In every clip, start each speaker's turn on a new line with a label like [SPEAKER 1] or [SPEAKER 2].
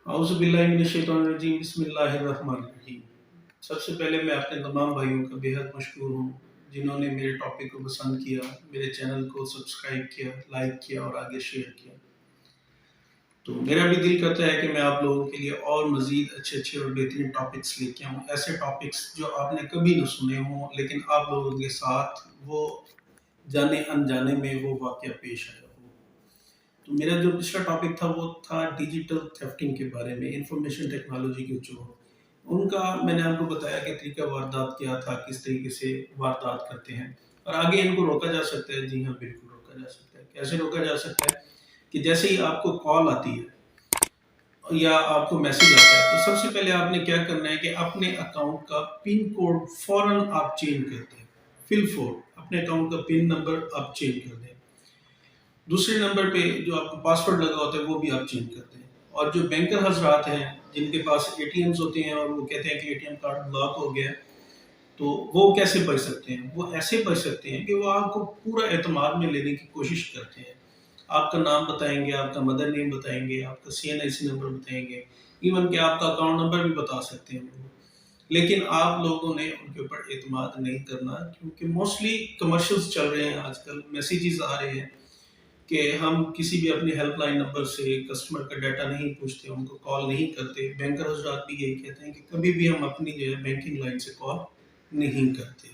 [SPEAKER 1] اعوذ باللہ من الشیطان الرجیم بسم اللہ الرحمن الرحیم۔ سب سے پہلے میں اپنے تمام بھائیوں کا بےحد مشکور ہوں جنہوں نے میرے ٹاپک کو پسند کیا، میرے چینل کو سبسکرائب کیا، لائک کیا اور آگے شیئر کیا۔ تو میرا بھی دل کرتا ہے کہ میں آپ لوگوں کے لیے اور مزید اچھے اور بہترین ٹاپکس لے کے آؤں، ایسے ٹاپکس جو آپ نے کبھی نہ سنے ہوں لیکن آپ لوگوں کے ساتھ وہ جانے انجانے میں وہ واقعہ پیش آیا ہو۔ تو میرا جو پچھلا ٹاپک تھا وہ تھا ڈیجیٹل تھیفٹنگ کے بارے میں، انفارمیشن ٹیکنالوجی کے چور۔ ان کا میں نے آپ کو بتایا کہ طریقہ واردات کیا تھا، کس طریقے سے واردات کرتے ہیں اور آگے ان کو روکا جا سکتا ہے۔ جی ہاں، بالکل روکا جا سکتا ہے۔ کیسے روکا جا سکتا ہے کہ جیسے ہی آپ کو کال آتی ہے یا آپ کو میسج آتا ہے تو سب سے پہلے آپ نے کیا کرنا ہے کہ اپنے اکاؤنٹ کا پن کوڈ فوراً آپ چینج کرتے ہیں، فل فور اپنے اکاؤنٹ کا پن نمبر آپ چینج کر دیں۔ دوسرے نمبر پہ جو آپ کو پاسورڈ لگا ہوتا ہے وہ بھی آپ چینج کرتے ہیں۔ اور جو بینکر حضرات ہیں جن کے پاس اے ٹی ایمز ہوتے ہیں اور وہ کہتے ہیں کہ A T M card block ہو گیا، تو وہ کیسے بچ سکتے ہیں؟ وہ ایسے بچ سکتے ہیں کہ وہ آپ کو پورا اعتماد میں لینے کی کوشش کرتے ہیں۔ آپ کا نام بتائیں گے، آپ کا مدر نیم بتائیں گے، آپ کا سی این آئی سی نمبر بتائیں گے، ایون کہ آپ کا اکاؤنٹ نمبر بھی بتا سکتے ہیں وہ۔ لیکن آپ لوگوں نے ان کے اوپر اعتماد نہیں کرنا، کیونکہ موسٹلی کمرشلز چل رہے ہیں آج کل، میسیجز آ رہے ہیں کہ ہم کسی بھی اپنے ہیلپ لائن نمبر سے کسٹمر کا ڈیٹا نہیں پوچھتے، ان کو کال نہیں کرتے۔ بینکر حضرات بھی یہی کہتے ہیں کہ کبھی بھی ہم اپنی جو ہے بینکنگ لائن سے کال نہیں کرتے۔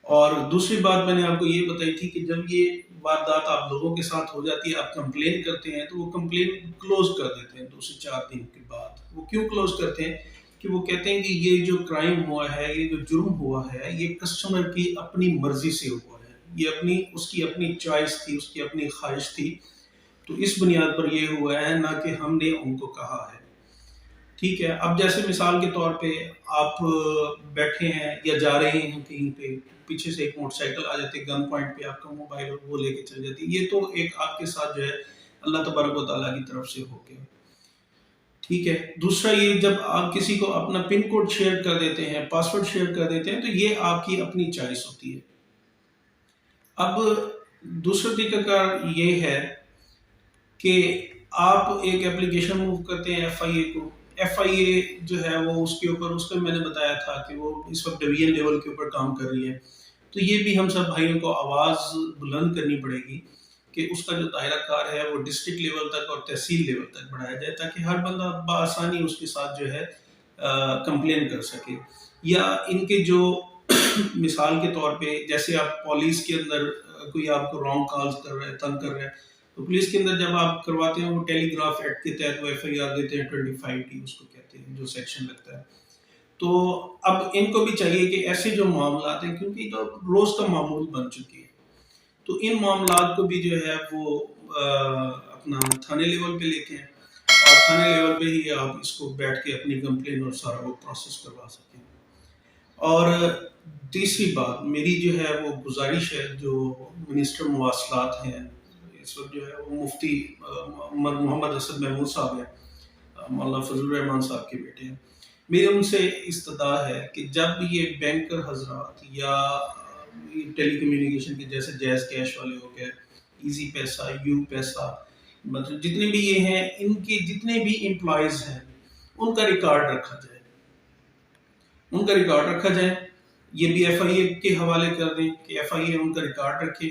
[SPEAKER 1] اور دوسری بات میں نے آپ کو یہ بتائی تھی کہ جب یہ واردات آپ لوگوں کے ساتھ ہو جاتی ہے، آپ کمپلین کرتے ہیں تو وہ کمپلین کلوز کر دیتے ہیں 2 سے 4 دن کے بعد۔ وہ کیوں کلوز کرتے ہیں؟ کہ وہ کہتے ہیں کہ یہ جو کرائم ہوا ہے، یہ جو جرم ہوا ہے، یہ کسٹمر کی اپنی مرضی سے ہوا ہے، یہ اس کی اپنی چوائس تھی، اس کی اپنی خواہش تھی، تو اس بنیاد پر یہ ہوا ہے، نہ کہ ہم نے ان کو کہا ہے۔ ٹھیک ہے، اب جیسے مثال کے طور پہ آپ بیٹھے ہیں یا جا رہے ہیں کہیں پہ، پیچھے سے ایک موٹر سائیکل آ جاتی ہے، گن پوائنٹ پہ آپ کا موبائل وہ لے کے چل جاتی ہے، یہ تو ایک آپ کے ساتھ جو ہے اللہ تبارک و تعالیٰ کی طرف سے ہو گیا۔ ٹھیک ہے، دوسرا یہ جب آپ کسی کو اپنا پن کوڈ شیئر کر دیتے ہیں، پاسورڈ شیئر کر دیتے ہیں، تو یہ آپ کی اپنی چوائس ہوتی ہے۔ اب دوسرا طریقہ کار یہ ہے کہ آپ ایک اپلیکیشن موو کرتے ہیں ایف آئی اے کو۔ ایف آئی اے جو ہے وہ اس کے اوپر، اس میں نے بتایا تھا کہ وہ اس وقت ڈویژن لیول کے اوپر کام کر رہی ہے۔ تو یہ بھی ہم سب بھائیوں کو آواز بلند کرنی پڑے گی کہ اس کا جو دائرہ کار ہے وہ ڈسٹرکٹ لیول تک اور تحصیل لیول تک بڑھایا جائے، تاکہ ہر بندہ بآسانی اس کے ساتھ جو ہے کمپلین کر سکے۔ یا ان کے جو مثال کے طور پہ جیسے آپ پولیس کے اندر کوئی آپ کو رانگ کالز کر رہا ہے، تنگ کر رہا ہے، تو پولیس کے اندر جب آپ کرواتے ہیں وہ ٹیلی گراف ایکٹ کے تحت وہ ایف آئی آر دیتے ہیں، 25T اس کو کہتے ہیں، جو سیکشن لگتا ہے۔ تو اب ان کو بھی چاہیے کہ ایسے جو معاملات ہیں، کیونکہ تو روز کا معمول بن چکی ہے، تو ان معاملات کو بھی جو ہے وہ اپنا تھانے لیول پہ لے کے ہیں، اور تھانے لیول پہ ہی آپ اس کو بیٹھ کے اپنی کمپلین اور سارا وہ پروسیس کروا سکیں۔ اور تیسری بات میری جو ہے وہ گزارش ہے، جو منسٹر مواصلات ہیں اس وقت جو ہے وہ مفتی محمد اسد محمود صاحب ہیں، مولانا فضل الرحمان صاحب کے بیٹے ہیں، میری ان سے استدعا ہے کہ جب یہ بینکر حضرات یا ٹیلی کمیونیکیشن کے جیسے جیز کیش والے ہو گئے، ایزی پیسہ، یو پیسہ، مطلب جتنے بھی یہ ہیں، ان کے جتنے بھی امپلائیز ہیں ان کا ریکارڈ رکھا جائے، ان کا ریکارڈ رکھا جائے۔ یہ بھی ایف آئی اے کے حوالے کر دیں کہ ایف آئی اے ان کا ریکارڈ رکھے،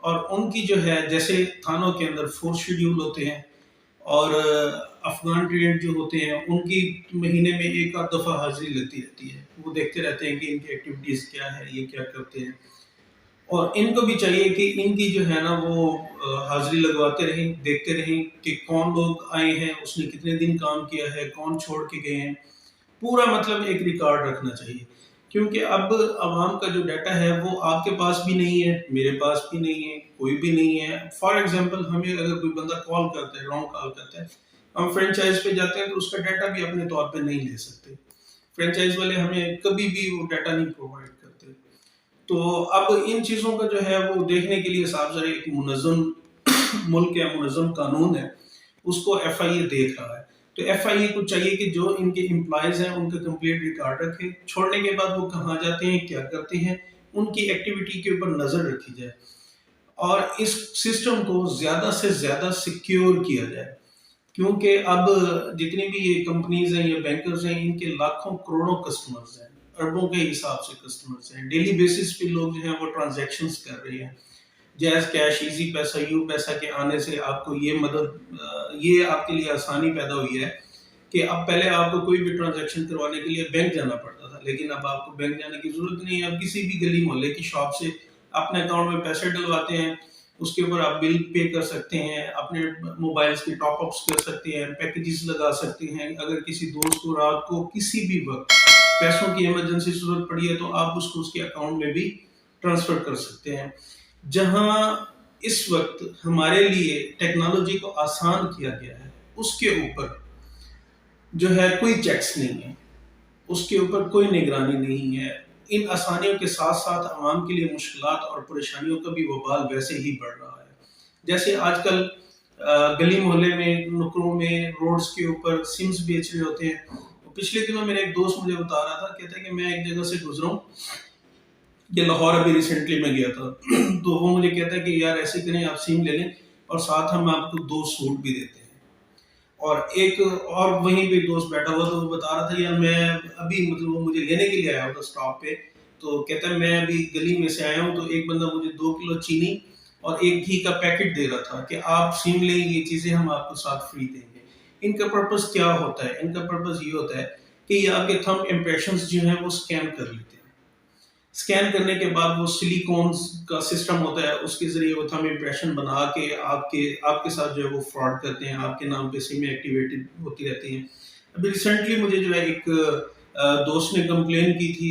[SPEAKER 1] اور ان کی جو ہے جیسے تھانوں کے اندر 4 شیڈیول ہوتے ہیں، اور افغان ٹرینڈ جو ہوتے ہیں ان کی مہینے میں ایک آدھ دفعہ حاضری لگتی رہتی ہے، وہ دیکھتے رہتے ہیں کہ ان کی ایکٹیویٹیز کیا ہے، یہ کیا کرتے ہیں، اور ان کو بھی چاہیے کہ ان کی جو ہے نا وہ حاضری لگواتے رہیں، دیکھتے رہیں کہ کون لوگ آئے ہیں، اس نے کتنے دن کام کیا ہے، کون چھوڑ کے گئے ہیں، پورا مطلب ایک ریکارڈ رکھنا چاہیے۔ کیونکہ اب عوام کا جو ڈیٹا ہے وہ آپ کے پاس بھی نہیں ہے، میرے پاس بھی نہیں ہے، کوئی بھی نہیں ہے۔ فار ایگزامپل ہمیں اگر کوئی بندہ کال کرتا ہے، رانگ کال کرتا ہے، ہم فرینچائز پہ جاتے ہیں تو اس کا ڈیٹا بھی اپنے طور پہ نہیں لے سکتے، فرینچائز والے ہمیں کبھی بھی وہ ڈیٹا نہیں پرووائڈ کرتے۔ تو اب ان چیزوں کا جو ہے وہ دیکھنے کے لیے صاحب ذرا ایک منظم ملک ہے، منظم قانون ہے، اس کو ایف آئی اے دیکھ رہا ہے۔ تو ایف آئی اے کو چاہیے کہ جو ان کے امپلائیز ہیں ان کا کمپلیٹ ریکارڈ رکھے، چھوڑنے کے بعد وہ کہاں جاتے ہیں، کیا کرتے ہیں، ان کی ایکٹیویٹی کے اوپر نظر رکھی جائے، اور اس سسٹم کو زیادہ سے زیادہ سیکیور کیا جائے، کیونکہ اب جتنی بھی یہ کمپنیز ہیں یا بینکرز ہیں، ان کے لاکھوں کروڑوں کسٹمرز ہیں، اربوں کے حساب سے کسٹمرز ہیں، ڈیلی بیسس پہ لوگ جو ہیں وہ ٹرانزیکشنز کر رہے ہیں۔ جیز کیش، ایزی پیسہ، یو پیسہ کے آنے سے آپ کو یہ مدد، یہ آپ کے لیے آسانی پیدا ہوئی ہے کہ اب پہلے آپ کو کوئی بھی ٹرانزیکشن کروانے کے لیے بینک جانا پڑتا تھا، لیکن اب آپ کو بینک جانے کی ضرورت نہیں ہے۔ اب کسی بھی گلی محلے کی شاپ سے اپنے اکاؤنٹ میں پیسے ڈلواتے ہیں، اس کے اوپر آپ بل پے کر سکتے ہیں، اپنے موبائلز کے ٹاپ اپس کر سکتے ہیں، پیکیجز لگا سکتے ہیں۔ اگر کسی دوست کو رات کو کسی بھی وقت پیسوں کی ایمرجنسی ضرورت پڑی ہے تو آپ اس کو اس کے اکاؤنٹ میں بھی ٹرانسفر کر سکتے ہیں۔ جہاں اس وقت ہمارے لیے ٹیکنالوجی کو آسان کیا گیا ہے، اس کے اوپر جو ہے کوئی چیکس نہیں ہے، اس کے اوپر کوئی نگرانی نہیں ہے۔ ان آسانیوں کے ساتھ ساتھ عوام کے لیے مشکلات اور پریشانیوں کا بھی وبال ویسے ہی بڑھ رہا ہے۔ جیسے آج کل گلی محلے میں، نکروں میں، روڈز کے اوپر سمز بیچ رہے ہوتے ہیں۔ پچھلے دنوں میرا ایک دوست مجھے بتا رہا تھا، کہتا ہے کہ میں ایک جگہ سے گزروں، یہ لاہور ابھی ریسنٹلی میں گیا تھا، تو وہ مجھے کہتا ہے کہ یار ایسے کریں، آپ سیم لے لیں اور ساتھ ہم آپ کو 2 سوٹ بھی دیتے ہیں۔ اور ایک اور وہیں پہ دوست بیٹھا ہوا تو وہ بتا رہا تھا، یار میں ابھی وہ مجھے لینے کے لیے آیا ہوا تھا اسٹاپ پہ، تو کہتا ہے میں ابھی گلی میں سے آیا ہوں، تو ایک بندہ مجھے 2 کلو چینی اور 1 گھی کا پیکٹ دے رہا تھا کہ آپ سیم لیں، یہ چیزیں ہم آپ کو ساتھ فری دیں گے۔ ان کا پرپس کیا ہوتا ہے؟ ان کا پرپس یہ ہوتا ہے کہ یہ آپ کے تھمب امپریشنز جو ہیں وہ اسکین کر لیتے ہیں۔ اسکین کرنے کے بعد وہ سلیکونز کا سسٹم ہوتا ہے، اس کے ذریعے وہ تھمب امپریشن بنا کے آپ کے ساتھ جو ہے وہ فراڈ کرتے ہیں، آپ کے نام پہ سمیں ایکٹیویٹڈ ہوتی رہتی ہیں۔ ابھی ریسنٹلی مجھے جو ہے ایک دوست نے کمپلین کی تھی،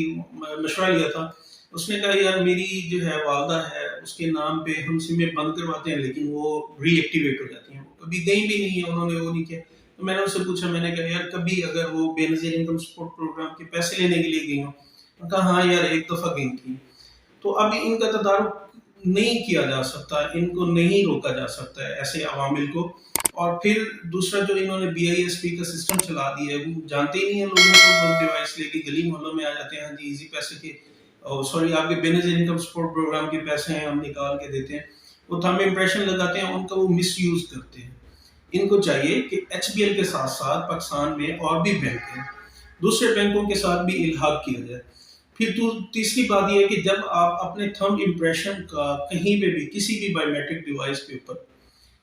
[SPEAKER 1] مشورہ لیا تھا، اس نے کہا یار میری جو ہے والدہ ہے، اس کے نام پہ ہم سمیں بند کرواتے ہیں لیکن وہ ری ایکٹیویٹ ہو جاتی ہیں، کبھی گئی بھی نہیں ہے، انہوں نے وہ نہیں کیا۔ تو میں نے اس سے پوچھا، میں نے کہا یار کبھی اگر وہ بے نظیر انکم سپورٹ پروگرام کے پیسے لینے کے لیے گئی ہوں؟ کہا ہاں یار ایک دفعہ گئی تھی۔ تو اب ان کا تدارک نہیں کیا جا سکتا، ان کو نہیں روکا جا سکتا ہے ایسے عوامل کو۔ اور پھر دوسرا جو انہوں نے BISP کا سسٹم چلا دیا ہے، وہ جانتے ہی نہیں ہیں لوگوں کو، لوگ ڈیوائس لے کے گلی محلوں میں آ جاتے ہیں، ہاں جی ایزی پیسے کے آپ کے بے نظیر انکم سپورٹ پروگرام کے پیسے ہیں، ہم نکال کے دیتے ہیں۔ وہ تھمب امپریشن لگاتے ہیں، ان کا وہ مس یوز کرتے ہیں۔ ان کو چاہیے کہ HBL کے ساتھ ساتھ پاکستان میں اور بھی بینک ہیں، دوسرے بینکوں کے ساتھ بھی الحاق کیا جائے۔ پھر تیسری بات یہ ہے کہ جب آپ اپنے تھمب امپریشن کا کہیں پہ بھی کسی بھی بایو میٹرک ڈیوائس کے اوپر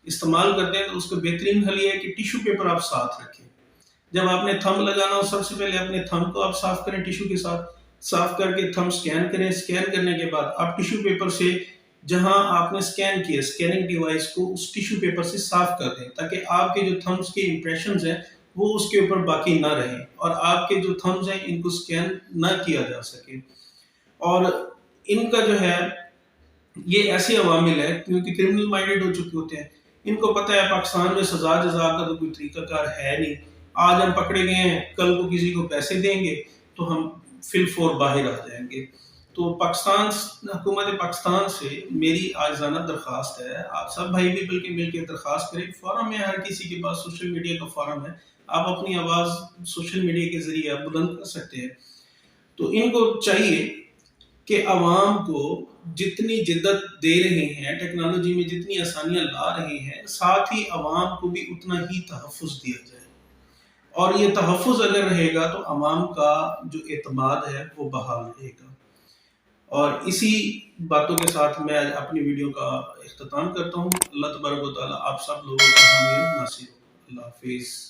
[SPEAKER 1] استعمال کرتے ہیں تو اس کا بہترین حل یہ ہے کہ ٹیشو پیپر آپ ساتھ رکھیں۔ جب آپ نے تھمب لگانا ہو، سب سے پہلے اپنے تھمب کو آپ صاف کریں ٹیشو کے ساتھ، صاف کر کے تھمب سکین کریں، سکین کرنے کے بعد آپ ٹیشو پیپر سے جہاں آپ نے سکین کیا سکیننگ ڈیوائس کو اس ٹیشو پیپر سے صاف کر دیں، تاکہ آپ کے جو تھمبس کے امپریشنز ہیں وہ اس کے اوپر باقی نہ رہیں اور آپ کے جو تھمبز ہیں ان کو سکین نہ کیا جا سکے۔ اور ان کا جو ہے یہ ایسے عوامل ہیں کیونکہ کرمنل مائنڈڈ ہو چکے ہوتے ہیں، ان کو پتہ ہے پاکستان میں سزا جزا کا تو کوئی طریقہ کار ہے نہیں، آج ہم پکڑے گئے ہیں، کل کو کسی کو پیسے دیں گے تو ہم فی الفور باہر آ جائیں گے۔ تو حکومت پاکستان سے میری عاجزانہ درخواست ہے، آپ سب بھائی بھی بلکہ مل کے درخواست کریں، فورم میں ہر کسی کے پاس سوشل میڈیا کا فورم ہے، آپ اپنی آواز سوشل میڈیا کے ذریعے آپ بلند کر سکتے ہیں۔ تو ان کو چاہیے کہ عوام کو جتنی جدت دے رہے ہیں، ٹیکنالوجی میں جتنی آسانیاں لا رہے ہیں، ساتھ ہی عوام کو بھی اتنا ہی تحفظ دیا جائے۔ اور یہ تحفظ اگر رہے گا تو عوام کا جو اعتماد ہے وہ بحال رہے گا۔ اور اسی باتوں کے ساتھ میں اپنی ویڈیو کا اختتام کرتا ہوں۔ اللہ تبارک و تعالیٰ آپ سب لوگوں کا حامی ناصر ہو۔ اللہ حافظ۔